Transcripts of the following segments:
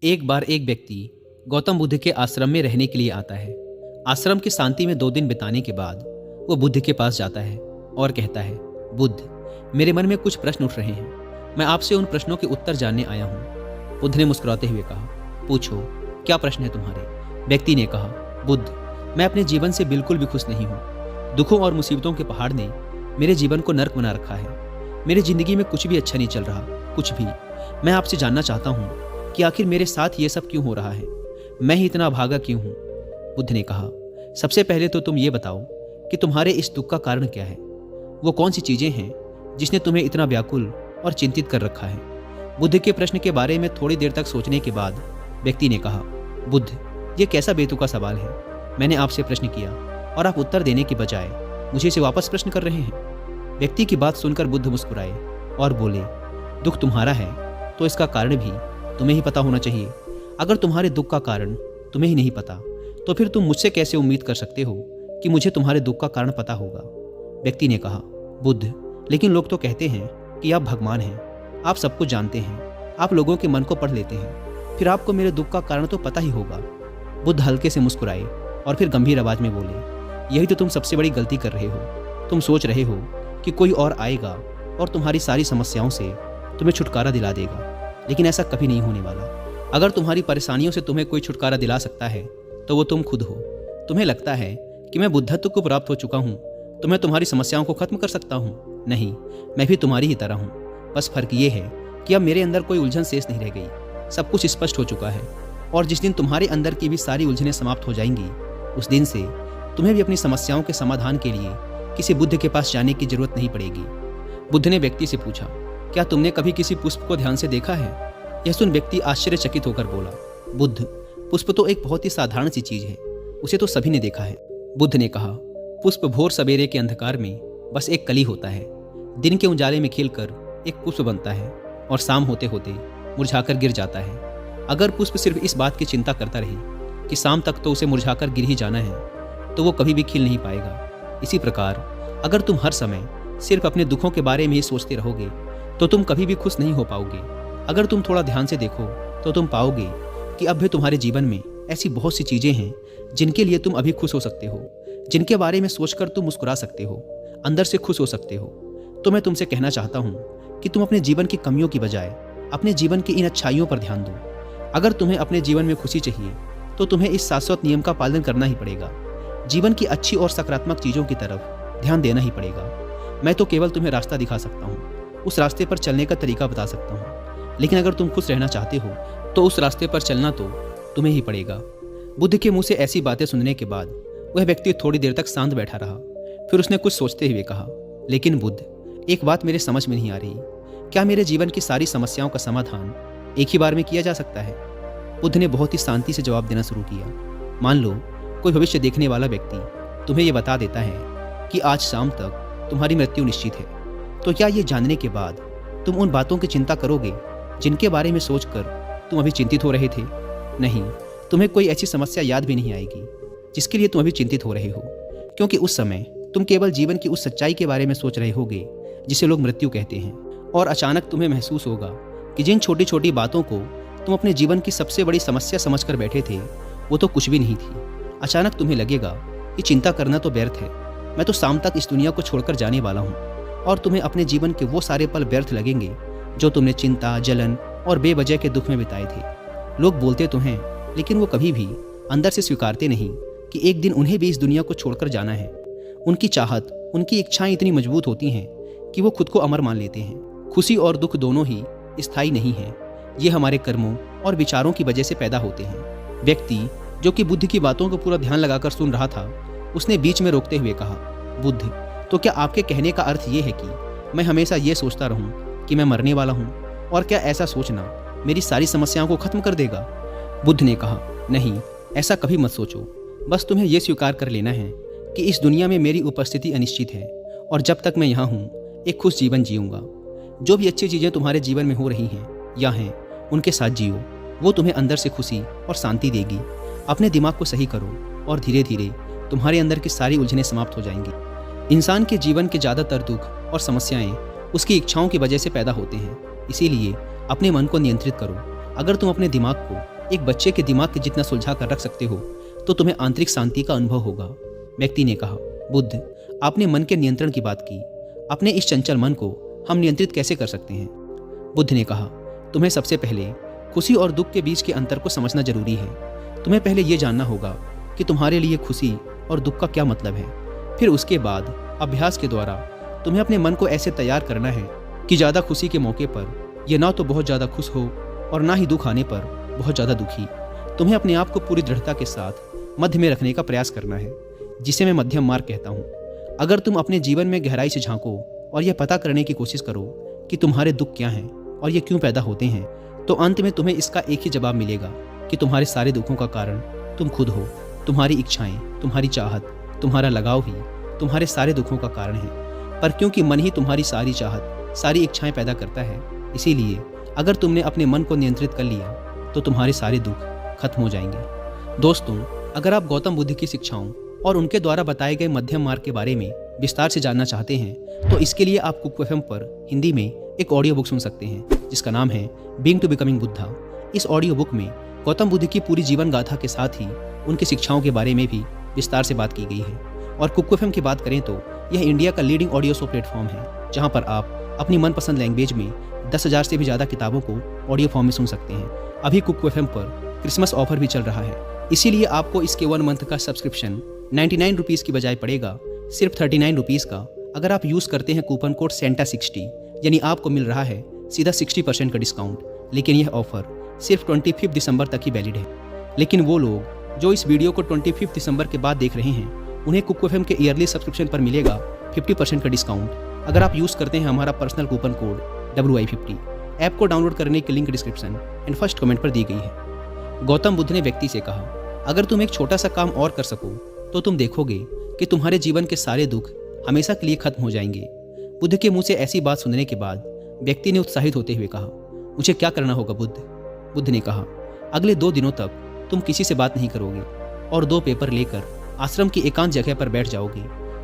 एक बार एक व्यक्ति गौतम बुद्ध के आश्रम में रहने के लिए आता है। आश्रम की शांति में 2 दिन बिताने के बाद वो बुद्ध के पास जाता है और कहता है, बुद्ध, मेरे मन में कुछ प्रश्न उठ रहे हैं। मैं आपसे उन प्रश्नों के उत्तर जानने आया हूँ। बुद्ध ने मुस्कुराते हुए कहा, पूछो, क्या प्रश्न है तुम्हारे? व्यक्ति ने कहा, बुद्ध, मैं अपने जीवन से बिल्कुल भी खुश नहीं हूँ। दुखों और मुसीबतों के पहाड़ ने मेरे जीवन को नर्क बना रखा है। मेरी जिंदगी में कुछ भी अच्छा नहीं चल रहा, कुछ भी। मैं आपसे जानना चाहता हूँ कि आखिर मेरे साथ ये सब क्यों हो रहा है? मैं ही इतना भागा क्यों हूँ? बुद्ध ने कहा, सबसे पहले तो तुम ये बताओ कि तुम्हारे इस दुख का कारण क्या है। वो कौन सी चीजें हैं जिसने तुम्हें इतना व्याकुल और चिंतित कर रखा है? बुद्ध के प्रश्न के बारे में थोड़ी देर तक सोचने के बाद व्यक्ति ने कहा, बुद्ध, ये कैसा बेतुका सवाल है। मैंने आपसे प्रश्न किया और आप उत्तर देने के बजाय मुझे इसे वापस प्रश्न कर रहे हैं। व्यक्ति की बात सुनकर बुद्ध मुस्कुराए और बोले, दुख तुम्हारा है तो इसका कारण भी तुम्हें ही पता होना चाहिए। अगर तुम्हारे दुख का कारण तुम्हें ही नहीं पता तो फिर तुम मुझसे कैसे उम्मीद कर सकते हो कि मुझे तुम्हारे दुख का कारण पता होगा? व्यक्ति ने कहा, बुद्ध, लेकिन लोग तो कहते हैं कि आप भगवान हैं, आप सब कुछ जानते हैं, आप लोगों के मन को पढ़ लेते हैं, फिर आपको मेरे दुख का कारण तो पता ही होगा। बुद्ध हल्के से मुस्कुराए और फिर गंभीर आवाज में बोले, यही तो तुम सबसे बड़ी गलती कर रहे हो। तुम सोच रहे हो कि कोई और आएगा और तुम्हारी सारी समस्याओं से तुम्हें छुटकारा दिला देगा, लेकिन ऐसा कभी नहीं होने वाला। अगर तुम्हारी परेशानियों से तुम्हें कोई छुटकारा दिला सकता है तो वो तुम खुद हो। तुम्हें लगता है कि मैं बुद्धत्व को प्राप्त हो चुका हूँ तो मैं तुम्हारी समस्याओं को खत्म कर सकता हूँ। नहीं, मैं भी तुम्हारी ही तरह हूँ। बस फर्क ये है कि अब मेरे अंदर कोई उलझन शेष नहीं रह गई। सब कुछ स्पष्ट हो चुका है और जिस दिन तुम्हारे अंदर की भी सारी उलझनें समाप्त हो जाएंगी, उस दिन से तुम्हें भी अपनी समस्याओं के समाधान के लिए किसी बुद्ध के पास जाने की जरूरत नहीं पड़ेगी। बुद्ध ने व्यक्ति से पूछा, क्या तुमने कभी किसी पुष्प को ध्यान से देखा है? यह सुन व्यक्ति आश्चर्यचकित होकर बोला, बुद्ध, पुष्प तो एक बहुत ही साधारण सी चीज है, उसे तो सभी ने देखा है। बुद्ध ने कहा, पुष्प भोर सवेरे के अंधकार में बस एक कली होता है। दिन के उजाले में खिलकर एक पुष्प बनता है और शाम होते होते मुरझाकर गिर जाता है। अगर पुष्प सिर्फ इस बात की चिंता करता रहे कि शाम तक तो उसे मुरझाकर गिर ही जाना है, तो वो कभी भी खिल नहीं पाएगा। इसी प्रकार अगर तुम हर समय सिर्फ अपने दुखों के बारे में ही सोचते रहोगे तो तुम कभी भी खुश नहीं हो पाओगे। अगर तुम थोड़ा ध्यान से देखो तो तुम पाओगे कि अब भी तुम्हारे जीवन में ऐसी बहुत सी चीजें हैं जिनके लिए तुम अभी खुश हो सकते हो, जिनके बारे में सोचकर तुम मुस्कुरा सकते हो, अंदर से खुश हो सकते हो। तो मैं तुमसे कहना चाहता हूँ कि तुम अपने जीवन की कमियों की बजाय अपने जीवन की इन अच्छाइयों पर ध्यान दो। अगर तुम्हें अपने जीवन में खुशी चाहिए तो तुम्हें इस शाश्वत नियम का पालन करना ही पड़ेगा। जीवन की अच्छी और सकारात्मक चीजों की तरफ ध्यान देना ही पड़ेगा। मैं तो केवल तुम्हें रास्ता दिखा सकता हूँ, उस रास्ते पर चलने का तरीका बता सकता हूँ, लेकिन अगर तुम खुश रहना चाहते हो तो उस रास्ते पर चलना तो तुम्हें ही पड़ेगा। बुद्ध के मुंह से ऐसी बातें सुनने के बाद वह व्यक्ति थोड़ी देर तक शांत बैठा रहा। फिर उसने कुछ सोचते हुए कहा, लेकिन बुद्ध, एक बात मेरे समझ में नहीं आ रही। क्या मेरे जीवन की सारी समस्याओं का समाधान एक ही बार में किया जा सकता है? बुद्ध ने बहुत ही शांति से जवाब देना शुरू किया। मान लो कोई भविष्य देखने वाला व्यक्ति तुम्हें यह बता देता है कि आज शाम तक तुम्हारी मृत्यु निश्चित है, तो क्या ये जानने के बाद तुम उन बातों की चिंता करोगे जिनके बारे में सोचकर तुम अभी चिंतित हो रहे थे? नहीं, तुम्हें कोई ऐसी समस्या याद भी नहीं आएगी जिसके लिए तुम अभी चिंतित हो रहे हो, क्योंकि उस समय तुम केवल जीवन की उस सच्चाई के बारे में सोच रहे होगे जिसे लोग मृत्यु कहते हैं। और अचानक तुम्हें महसूस होगा कि जिन छोटी छोटी बातों को तुम अपने जीवन की सबसे बड़ी समस्या समझकर बैठे थे वो तो कुछ भी नहीं थी। अचानक तुम्हें लगेगा कि चिंता करना तो व्यर्थ है, मैं तो शाम तक इस दुनिया को छोड़कर जाने वाला हूँ। और तुम्हें अपने जीवन के वो सारे पल व्यर्थ लगेंगे जो तुमने चिंता, जलन और बेवजह के दुख में बिताए थे। लोग बोलते तो हैं, लेकिन वो कभी भी अंदर से स्वीकारते नहीं कि एक दिन उन्हें भी इस दुनिया को छोड़कर जाना है। उनकी चाहत, उनकी इच्छाएं इतनी मजबूत होती हैं कि वो खुद को अमर मान लेते हैं। खुशी और दुख दोनों ही स्थायी नहीं हैं, ये हमारे कर्मों और विचारों की वजह से पैदा होते हैं। व्यक्ति जो कि बुद्ध की बातों को पूरा ध्यान लगाकर सुन रहा था, उसने बीच में रोकते हुए कहा, बुद्ध, तो क्या आपके कहने का अर्थ ये है कि मैं हमेशा ये सोचता रहूं कि मैं मरने वाला हूं, और क्या ऐसा सोचना मेरी सारी समस्याओं को खत्म कर देगा? बुद्ध ने कहा, नहीं, ऐसा कभी मत सोचो। बस तुम्हें यह स्वीकार कर लेना है कि इस दुनिया में मेरी उपस्थिति अनिश्चित है और जब तक मैं यहाँ हूँ एक खुश जीवन जीऊँगा। जो भी अच्छी चीज़ें तुम्हारे जीवन में हो रही हैं या हैं, उनके साथ जियो, वो तुम्हें अंदर से खुशी और शांति देगी। अपने दिमाग को सही करो और धीरे धीरे तुम्हारे अंदर की सारी उलझनें समाप्त हो जाएंगी। इंसान के जीवन के ज़्यादातर दुख और समस्याएं उसकी इच्छाओं की वजह से पैदा होते हैं। इसीलिए अपने मन को नियंत्रित करो। अगर तुम अपने दिमाग को एक बच्चे के दिमाग के जितना सुलझा कर रख सकते हो तो तुम्हें आंतरिक शांति का अनुभव होगा। व्यक्ति ने कहा, बुद्ध, आपने मन के नियंत्रण की बात की। अपने इस चंचल मन को हम नियंत्रित कैसे कर सकते हैं? बुद्ध ने कहा, तुम्हें सबसे पहले खुशी और दुख के बीच के अंतर को समझना जरूरी है। तुम्हें पहले ये जानना होगा कि तुम्हारे लिए खुशी और दुख का क्या मतलब है। फिर उसके बाद अभ्यास के द्वारा तुम्हें अपने मन को ऐसे तैयार करना है कि ज़्यादा खुशी के मौके पर यह ना तो बहुत ज़्यादा खुश हो और ना ही दुख आने पर बहुत ज़्यादा दुखी। तुम्हें अपने आप को पूरी दृढ़ता के साथ मध्य में रखने का प्रयास करना है, जिसे मैं मध्यम मार्ग कहता हूँ। अगर तुम अपने जीवन में गहराई से झांको और यह पता करने की कोशिश करो कि तुम्हारे दुख क्या हैं और ये क्यों पैदा होते हैं, तो अंत में तुम्हें इसका एक ही जवाब मिलेगा कि तुम्हारे सारे दुखों का कारण तुम खुद हो। तुम्हारी इच्छाएं, तुम्हारी चाहत, तुम्हारा लगाव ही तुम्हारे सारे दुखों का कारण है। पर क्योंकि मन ही तुम्हारी सारी चाहत, सारी इच्छाएं पैदा करता है, इसीलिए अगर तुमने अपने मन को नियंत्रित कर लिया तो तुम्हारे सारे दुख खत्म हो जाएंगे। दोस्तों, अगर आप गौतम बुद्ध की शिक्षाओं और उनके द्वारा बताए गए मध्यम मार्ग के बारे में विस्तार से जानना चाहते हैं तो इसके लिए आप कुक एफएम पर हिंदी में एक ऑडियो बुक सुन सकते हैं जिसका नाम है बीइंग टू बिकमिंग बुद्धा। इस ऑडियो बुक में गौतम बुद्ध की पूरी जीवन गाथा के साथ ही उनकी शिक्षाओं के बारे में भी विस्तार से बात की गई है। और कुक एफएम की बात करें तो यह इंडिया का लीडिंग ऑडियो शो प्लेटफॉर्म है जहां पर आप अपनी मनपसंद लैंग्वेज में 10,000 से भी ज़्यादा किताबों को ऑडियो फॉर्म में सुन सकते हैं। अभी कुक एफएम पर क्रिसमस ऑफर भी चल रहा है, इसीलिए आपको इसके 1 मंथ का सब्सक्रिप्शन 99 रुपीज़ की बजाय पड़ेगा सिर्फ 39 रुपीज़ का। अगर आप यूज़ करते हैं कूपन कोड सेंटा60, यानी आपको मिल रहा है सीधा 60% का डिस्काउंट। लेकिन यह ऑफर सिर्फ 25 दिसंबर तक ही वैलिड है। लेकिन वो लोग जो इस वीडियो को 25 दिसंबर के बाद देख रहे हैं उन्हें कुक एफएम के ईयरली सब्सक्रिप्शन पर मिलेगा 50% का डिस्काउंट अगर आप यूज़ करते हैं हमारा personal coupon code WI50। App को डाउनलोड करने की link description and first comment पर दी गई है। गौतम बुद्ध ने व्यक्ति से कहा, अगर तुम एक छोटा सा काम और कर सको तो तुम देखोगे कि तुम्हारे जीवन के सारे दुख हमेशा के लिए खत्म हो जाएंगे। बुद्ध के मुंह से ऐसी बात सुनने के बाद व्यक्ति ने उत्साहित होते हुए कहा, मुझे क्या करना होगा बुद्ध? बुद्ध ने कहा, अगले 2 दिनों तक तुम किसी से बात नहीं करोगे और 2 पेपर लेकर आश्रम की एकांत जगह पर बैठ जाओगे।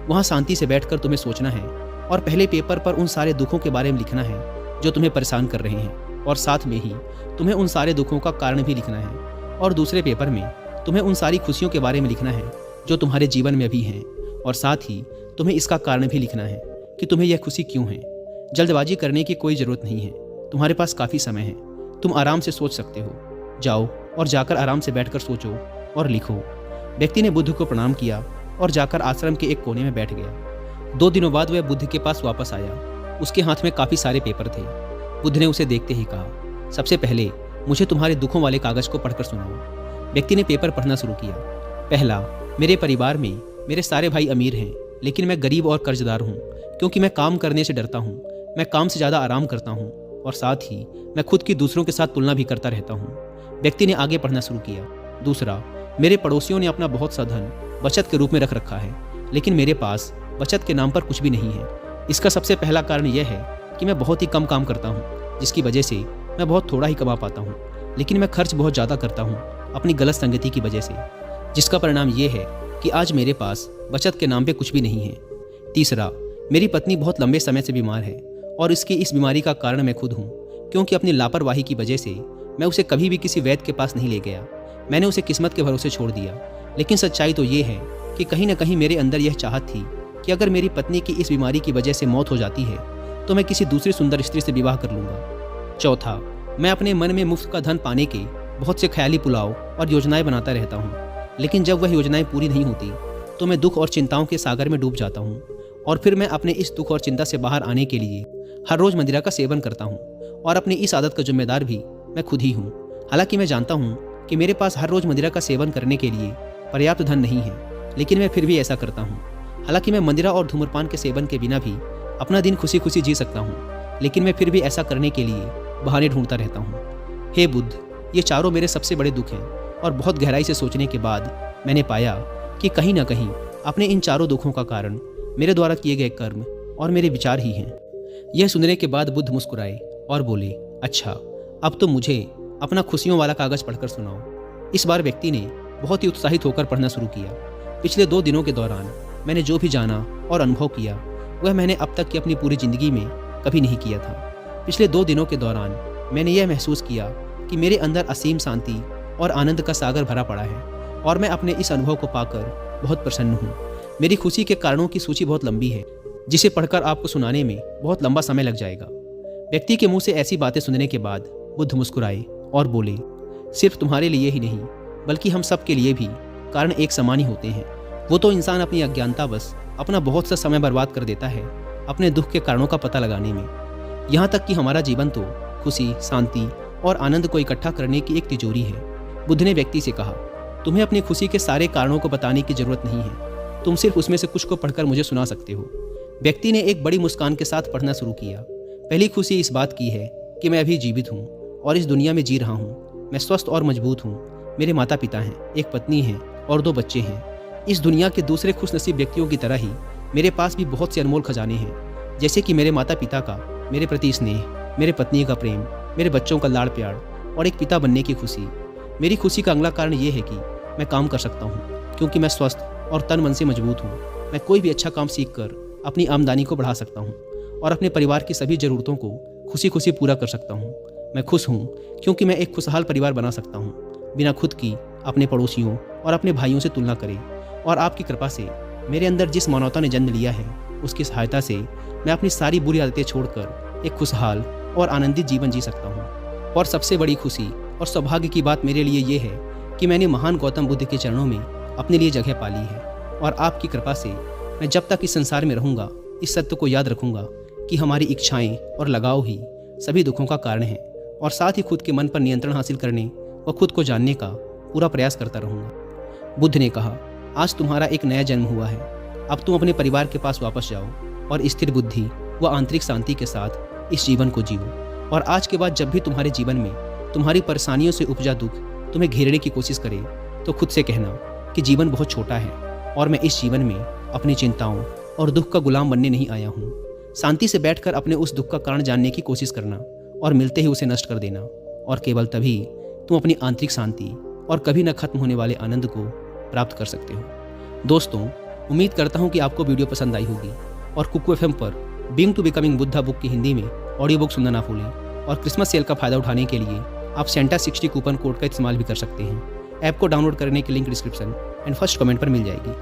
वहाँ शांति से बैठकर तुम्हें सोचना है और पहले पेपर पर उन सारे दुखों के बारे में लिखना है जो तुम्हें परेशान कर रहे हैं, और साथ में ही तुम्हें उन सारे दुखों का कारण भी लिखना है। और दूसरे पेपर में तुम्हें उन सारी खुशियों के बारे में लिखना है जो तुम्हारे जीवन में भी हैं, और साथ ही तुम्हें इसका कारण भी लिखना है कि तुम्हें यह खुशी क्यों है। जल्दबाजी करने की कोई ज़रूरत नहीं है, तुम्हारे पास काफ़ी समय है, तुम आराम से सोच सकते हो। जाओ और जाकर आराम से बैठकर सोचो और लिखो। व्यक्ति ने बुद्ध को प्रणाम किया और जाकर आश्रम के एक कोने में बैठ गया। 2 दिनों बाद वह बुद्ध के पास वापस आया। उसके हाथ में काफ़ी सारे पेपर थे। बुद्ध ने उसे देखते ही कहा, सबसे पहले मुझे तुम्हारे दुखों वाले कागज़ को पढ़कर सुनाओ। व्यक्ति ने पेपर पढ़ना शुरू किया। पहला, मेरे परिवार में मेरे सारे भाई अमीर हैं, लेकिन मैं गरीब और कर्जदार हूँ क्योंकि मैं काम करने से डरता हूँ। मैं काम से ज़्यादा आराम करता हूँ और साथ ही मैं खुद की दूसरों के साथ तुलना भी करता रहता हूँ। व्यक्ति ने आगे पढ़ना शुरू किया। दूसरा, मेरे पड़ोसियों ने अपना बहुत सा धन बचत के रूप में रख रखा है, लेकिन मेरे पास बचत के नाम पर कुछ भी नहीं है। इसका सबसे पहला कारण यह है कि मैं बहुत ही कम काम करता हूँ, जिसकी वजह से मैं बहुत थोड़ा ही कमा पाता हूँ, लेकिन मैं खर्च बहुत ज़्यादा करता हूँ अपनी गलत संगति की वजह से, जिसका परिणाम ये है कि आज मेरे पास बचत के नाम पे कुछ भी नहीं है। तीसरा, मेरी पत्नी बहुत लंबे समय से बीमार है और इसकी इस बीमारी का कारण मैं खुद हूँ, क्योंकि अपनी लापरवाही की वजह से मैं उसे कभी भी किसी वैद्य के पास नहीं ले गया। मैंने उसे किस्मत के भरोसे छोड़ दिया। लेकिन सच्चाई तो ये है कि कहीं ना कहीं मेरे अंदर यह चाहत थी कि अगर मेरी पत्नी की इस बीमारी की वजह से मौत हो जाती है तो मैं किसी दूसरी सुंदर स्त्री से विवाह कर लूँगा। चौथा, मैं अपने मन में मुफ्त का धन पाने के बहुत से ख्याली पुलाव और योजनाएं बनाता रहता हूँ, लेकिन जब वह योजनाएं पूरी नहीं होती तो मैं दुख और चिंताओं के सागर में डूब जाता हूँ, और फिर मैं अपने इस दुख और चिंता से बाहर आने के लिए हर रोज़ मदिरा का सेवन करता हूँ, और अपनी इस आदत का जिम्मेदार भी मैं खुद ही हूँ। हालांकि मैं जानता हूँ कि मेरे पास हर रोज़ मदिरा का सेवन करने के लिए पर्याप्त धन नहीं है, लेकिन मैं फिर भी ऐसा करता हूँ। हालांकि मैं मदिरा और धूम्रपान के सेवन के बिना भी अपना दिन खुशी खुशी जी सकता हूँ, लेकिन मैं फिर भी ऐसा करने के लिए बहाने ढूंढता रहता हूँ। हे बुद्ध, ये चारों मेरे सबसे बड़े दुख हैं, और बहुत गहराई से सोचने के बाद मैंने पाया कि कहीं ना कहीं अपने इन चारों दुखों का कारण मेरे द्वारा किए गए कर्म और मेरे विचार ही हैं। यह सुनने के बाद बुद्ध मुस्कुराए और बोले, अच्छा, अब तो मुझे अपना खुशियों वाला कागज़ पढ़कर सुनाओ। इस बार व्यक्ति ने बहुत ही उत्साहित होकर पढ़ना शुरू किया। पिछले 2 दिनों के दौरान मैंने जो भी जाना और अनुभव किया वह मैंने अब तक की अपनी पूरी ज़िंदगी में कभी नहीं किया था। पिछले 2 दिनों के दौरान मैंने यह महसूस किया कि मेरे अंदर असीम शांति और आनंद का सागर भरा पड़ा है और मैं अपने इस अनुभव को पाकर बहुत प्रसन्न हूँ। मेरी खुशी के कारणों की सूची बहुत लंबी है, जिसे पढ़कर आपको सुनाने में बहुत लंबा समय लग जाएगा। व्यक्ति के मुंह से ऐसी बातें सुनने के बाद बुद्ध मुस्कुराए और बोले, सिर्फ तुम्हारे लिए ही नहीं बल्कि हम सब के लिए भी कारण एक समान ही होते हैं। वो तो इंसान अपनी अज्ञानतावश अपना बहुत सा समय बर्बाद कर देता है अपने दुख के कारणों का पता लगाने में। यहाँ तक कि हमारा जीवन तो खुशी, शांति और आनंद को इकट्ठा करने की एक तिजोरी है। बुद्ध ने व्यक्ति से कहा, तुम्हें अपनी खुशी के सारे कारणों को बताने की जरूरत नहीं है, तुम सिर्फ उसमें से कुछ को पढ़कर मुझे सुना सकते हो। व्यक्ति ने एक बड़ी मुस्कान के साथ पढ़ना शुरू किया। पहली खुशी इस बात की है कि मैं अभी जीवित हूँ और इस दुनिया में जी रहा हूँ। मैं स्वस्थ और मजबूत हूँ। मेरे माता पिता हैं, एक पत्नी है और 2 बच्चे हैं। इस दुनिया के दूसरे खुशनसीब व्यक्तियों की तरह ही मेरे पास भी बहुत से अनमोल खजाने हैं, जैसे कि मेरे माता पिता का मेरे प्रति स्नेह, मेरे पत्नी का प्रेम, मेरे बच्चों का लाड़ प्यार और एक पिता बनने की खुशी। मेरी खुशी का अगला कारण ये है कि मैं काम कर सकता हूँ, क्योंकि मैं स्वस्थ और तन मन से मजबूत हूँ। मैं कोई भी अच्छा काम सीख कर अपनी आमदनी को बढ़ा सकता हूँ और अपने परिवार की सभी ज़रूरतों को खुशी खुशी पूरा कर सकता हूँ। मैं खुश हूँ क्योंकि मैं एक खुशहाल परिवार बना सकता हूँ, बिना खुद की अपने पड़ोसियों और अपने भाइयों से तुलना करे। और आपकी कृपा से मेरे अंदर जिस मानवता ने जन्म लिया है, उसकी सहायता से मैं अपनी सारी बुरी आदतें छोड़कर एक खुशहाल और आनंदित जीवन जी सकता हूँ। और सबसे बड़ी खुशी और सौभाग्य की बात मेरे लिए ये है कि मैंने महान गौतम बुद्ध के चरणों में अपने लिए जगह पाली है। और आपकी कृपा से मैं जब तक इस संसार में रहूँगा, इस सत्य को याद रखूँगा कि हमारी इच्छाएं और लगाव ही सभी दुखों का कारण है, और साथ ही खुद के मन पर नियंत्रण हासिल करने व खुद को जानने का पूरा प्रयास करता रहूँगा। बुद्ध ने कहा, आज तुम्हारा एक नया जन्म हुआ है। अब तुम अपने परिवार के पास वापस जाओ और स्थिर बुद्धि व आंतरिक शांति के साथ इस जीवन को जियो। और आज के बाद जब भी तुम्हारे जीवन में तुम्हारी परेशानियों से उपजा दुख तुम्हें घेरने की कोशिश करे, तो खुद से कहना कि जीवन बहुत छोटा है और मैं इस जीवन में अपनी चिंताओं और दुख का गुलाम बनने नहीं आया हूँ। शांति से बैठकर अपने उस दुख का कारण जानने की कोशिश करना और मिलते ही उसे नष्ट कर देना, और केवल तभी तुम अपनी आंतरिक शांति और कभी न खत्म होने वाले आनंद को प्राप्त कर सकते हो। दोस्तों, उम्मीद करता हूँ कि आपको वीडियो पसंद आई होगी और कुकू FM पर being to becoming Buddha book की हिंदी में ऑडियो बुक सुनना ना भूलें। और क्रिसमस सेल का फायदा उठाने के लिए आप सेंटा 60 कूपन कोड का इस्तेमाल भी कर सकते हैं। ऐप को डाउनलोड करने की link description and first comment पर मिल जाएगी।